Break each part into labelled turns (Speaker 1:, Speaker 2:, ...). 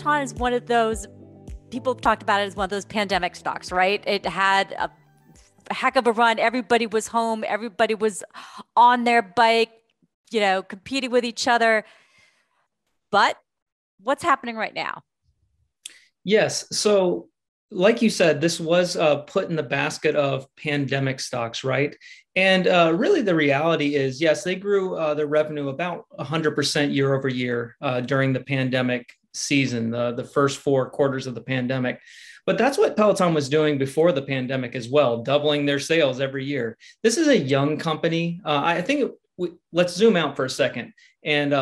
Speaker 1: Peloton is one of those, people talked about it as one of those pandemic stocks, right? It had a heck of a run. Everybody was home. Everybody was on their bike, competing with each other. But what's happening right now?
Speaker 2: Yes. So, like you said, this was put in the basket of pandemic stocks, right? And really, the reality is, yes, they grew their revenue about 100% year over year during the pandemic season, the first 4 quarters of the pandemic. But that's what Peloton was doing before the pandemic as well, doubling their sales every year. This is a young company. I think let's zoom out for a second. And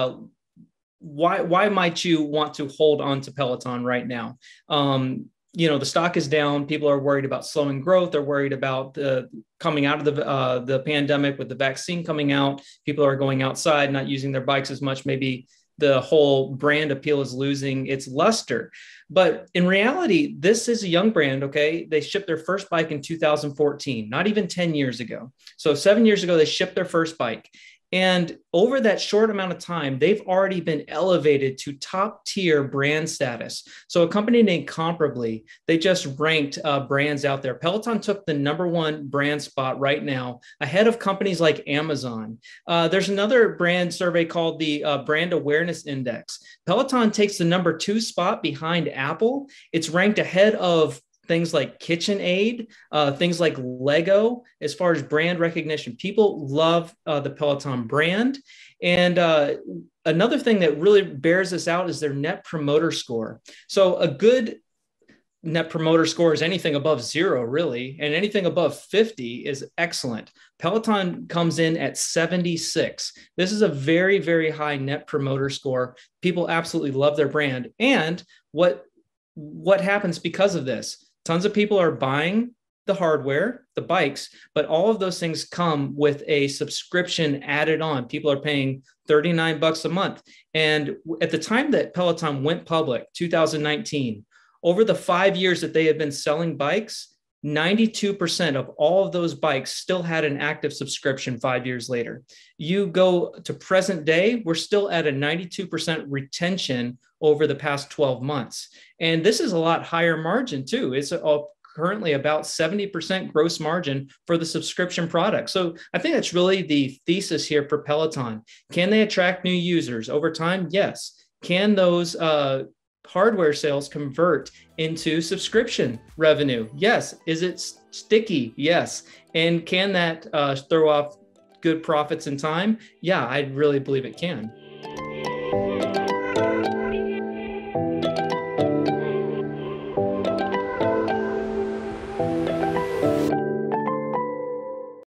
Speaker 2: why might you want to hold on to Peloton right now? The stock is down. People are worried about slowing growth. They're worried about coming out of the pandemic with the vaccine coming out. People are going outside, not using their bikes as much. Maybe the whole brand appeal is losing its luster. But in reality, this is a young brand, okay? They shipped their first bike in 2014, not even 10 years ago. So 7 years ago, they shipped their first bike. And over that short amount of time, they've already been elevated to top tier brand status. So a company named Comparably, they just ranked brands out there. Peloton took the #1 brand spot right now, ahead of companies like Amazon. There's another brand survey called the Brand Awareness Index. Peloton takes the #2 spot behind Apple. It's ranked ahead of things like KitchenAid, things like Lego, as far as brand recognition. People love the Peloton brand. And another thing that really bears this out is their net promoter score. So a good net promoter score is anything above 0, really, and anything above 50 is excellent. Peloton comes in at 76. This is a very, very high net promoter score. People absolutely love their brand. And what happens because of this? Tons of people are buying the hardware, the bikes, but all of those things come with a subscription added on. People are paying $39 a month. And at the time that Peloton went public, 2019, over the 5 years that they had been selling bikes, 92% of all of those bikes still had an active subscription 5 years later. You go to present day, we're still at a 92% retention over the past 12 months. And this is a lot higher margin too. It's currently about 70% gross margin for the subscription product. So I think that's really the thesis here for Peloton. Can they attract new users over time? Yes. Can those hardware sales convert into subscription revenue? Yes. Is it sticky? Yes. And can that throw off good profits in time? Yeah, I really believe it can.